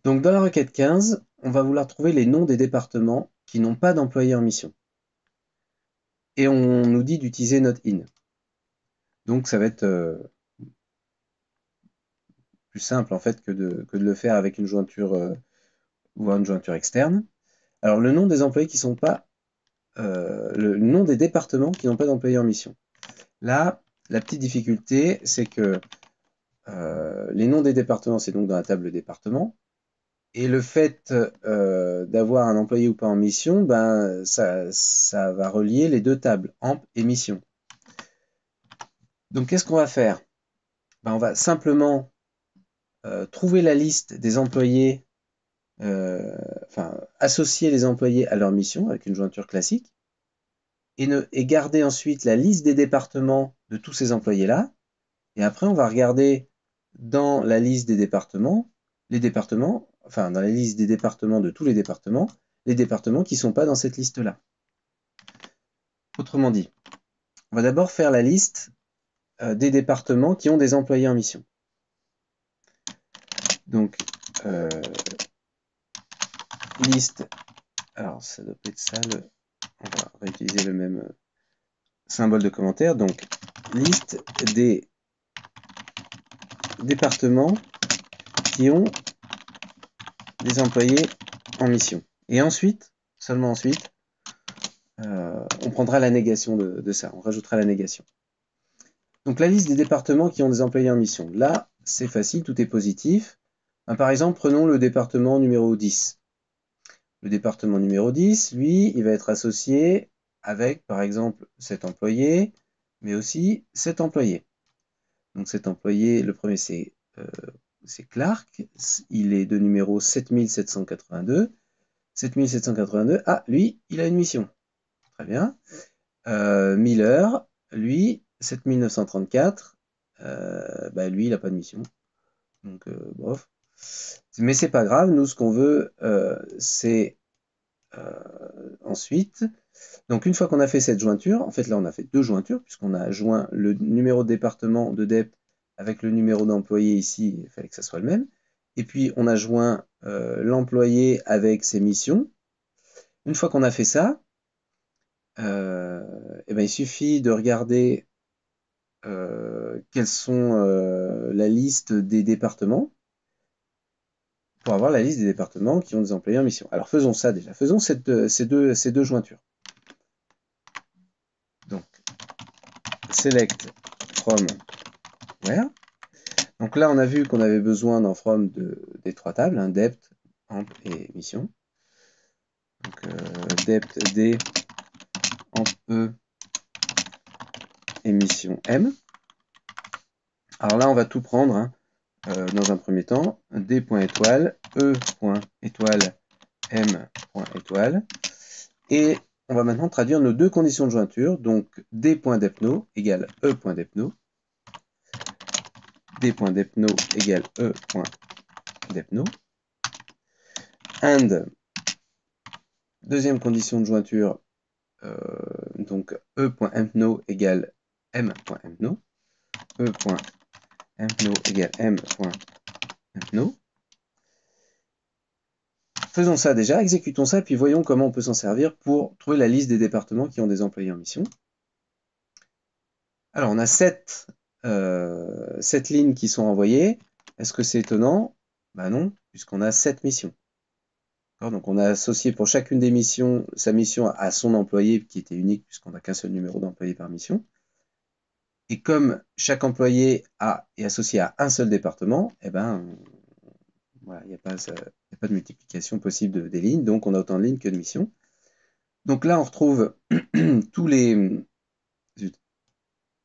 Donc dans la requête 15, on va vouloir trouver les noms des départements qui n'ont pas d'employés en mission. Et on nous dit d'utiliser notre in. Donc ça va être plus simple en fait que de le faire avec une jointure ou une jointure externe. Alors le nom des employés qui sont pas le nom des départements qui n'ont pas d'employés en mission. Là, la petite difficulté, c'est que les noms des départements, c'est donc dans la table département. Et le fait d'avoir un employé ou pas en mission, ben, ça va relier les deux tables, EMP et mission. Donc qu'est-ce qu'on va faire? Ben, on va simplement trouver la liste des employés, enfin associer les employés à leur mission avec une jointure classique et garder ensuite la liste des départements de tous ces employés-là. Et après, on va regarder dans la liste des départements, les départements, enfin dans la liste des départements de tous les départements qui ne sont pas dans cette liste-là. Autrement dit, on va d'abord faire la liste des départements qui ont des employés en mission. Donc, liste, alors ça doit être ça, on va réutiliser le même symbole de commentaire. Donc, liste des départements qui ont des employés en mission. Et ensuite, seulement ensuite, on prendra la négation de ça, on rajoutera la négation. Donc la liste des départements qui ont des employés en mission. Là, c'est facile, tout est positif. Par exemple, prenons le département numéro 10. Le département numéro 10, lui, il va être associé avec, par exemple, cet employé, mais aussi cet employé. Donc cet employé, le premier, c'est Clark. Il est de numéro 7782. 7782, ah, lui, il a une mission. Très bien. Miller, lui, 7934, bah, lui, il n'a pas de mission. Donc, bof. Mais c'est pas grave, nous, ce qu'on veut, c'est ensuite, donc une fois qu'on a fait cette jointure, en fait là on a fait deux jointures, puisqu'on a joint le numéro de département de DEP avec le numéro d'employé ici, il fallait que ça soit le même, et puis on a joint l'employé avec ses missions. Une fois qu'on a fait ça, et ben, il suffit de regarder quelles sont la liste des départements pour avoir la liste des départements qui ont des employés en mission. Alors faisons ça déjà, faisons ces deux jointures. Donc, select from where. Donc là, on a vu qu'on avait besoin d'un from des trois tables, hein, dept, amp et mission. Donc, dept D, amp E et mission M. Alors là, on va tout prendre hein, dans un premier temps. D.étoile, E.étoile, M.étoile. Et on va maintenant traduire nos deux conditions de jointure. Donc D.depno égale E.depno. D.depno égale E.depno. And, deuxième condition de jointure, donc E.empno égale M.empno. E.empno égale M.empno. Faisons ça déjà, exécutons ça, puis voyons comment on peut s'en servir pour trouver la liste des départements qui ont des employés en mission. Alors, on a 7 lignes qui sont envoyées. Est-ce que c'est étonnant? Ben non, puisqu'on a 7 missions. Donc, on a associé pour chacune des missions sa mission à son employé, qui était unique, puisqu'on n'a qu'un seul numéro d'employé par mission. Et comme chaque employé est associé à un seul département, eh ben, voilà, il n'y a pas de multiplication possible des lignes, donc on a autant de lignes que de missions. Donc là, on retrouve tous les...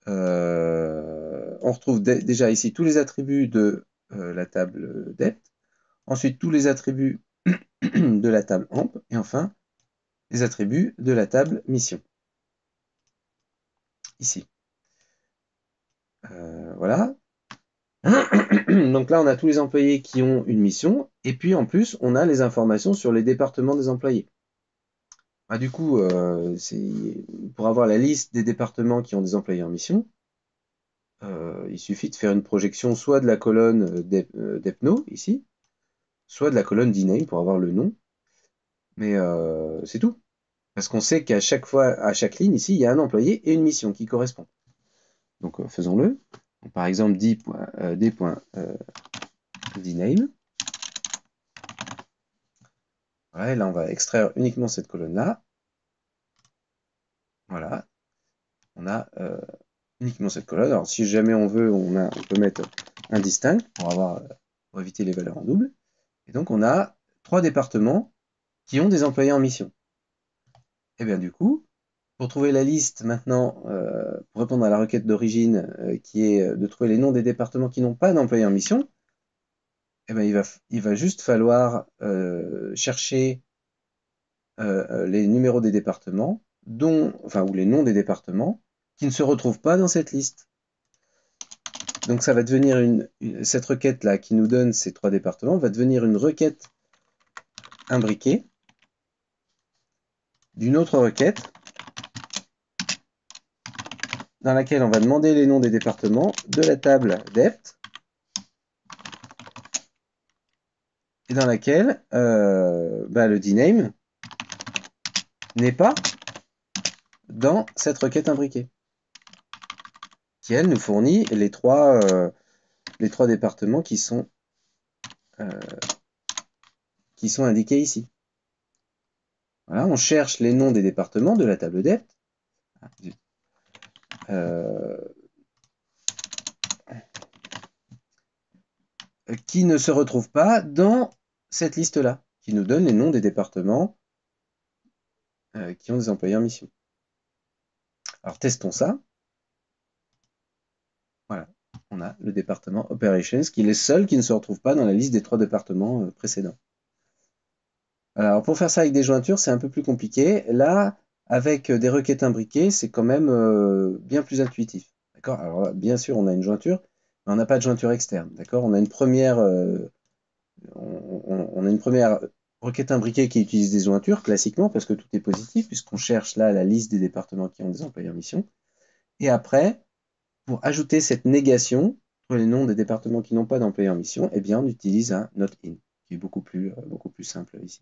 on retrouve déjà ici tous les attributs de la table dept, ensuite tous les attributs de la table amp, et enfin les attributs de la table mission. Ici. Voilà. Donc là, on a tous les employés qui ont une mission, et puis en plus, on a les informations sur les départements des employés. Ah, du coup, pour avoir la liste des départements qui ont des employés en mission, il suffit de faire une projection soit de la colonne d'Epno, ici, soit de la colonne dname pour avoir le nom, mais c'est tout. Parce qu'on sait qu'à chaque fois, à chaque ligne ici, il y a un employé et une mission qui correspondent. Donc faisons-le. Par exemple, d.dname. Voilà, et là, on va extraire uniquement cette colonne-là. Voilà, on a uniquement cette colonne. Alors, si jamais on veut, on peut mettre un distinct pour éviter les valeurs en double. Et donc, on a 3 départements qui ont des employés en mission. Et bien, du coup, pour trouver la liste maintenant, pour répondre à la requête d'origine, qui est de trouver les noms des départements qui n'ont pas d'employés en mission, eh ben, il va juste falloir chercher les numéros des départements, ou les noms des départements, qui ne se retrouvent pas dans cette liste. Donc ça va devenir cette requête-là qui nous donne ces 3 départements, va devenir une requête imbriquée d'une autre requête dans laquelle on va demander les noms des départements de la table dept et dans laquelle le dname n'est pas dans cette requête imbriquée, qui elle nous fournit les trois départements qui sont indiqués ici. Voilà, on cherche les noms des départements de la table dept. Qui ne se retrouvent pas dans cette liste-là, qui nous donne les noms des départements qui ont des employés en mission. Alors testons ça. Voilà, on a le département Operations qui est le seul qui ne se retrouve pas dans la liste des 3 départements précédents. Alors pour faire ça avec des jointures, c'est un peu plus compliqué. Là, avec des requêtes imbriquées, c'est quand même bien plus intuitif. D'accord. Alors là, bien sûr, on a une jointure, mais on n'a pas de jointure externe. D'accord. On a une première requête imbriquée qui utilise des jointures classiquement parce que tout est positif puisqu'on cherche là la liste des départements qui ont des employés en mission. Et après, pour ajouter cette négation, pour les noms des départements qui n'ont pas d'employés en mission, eh bien on utilise un not in qui est beaucoup plus simple ici.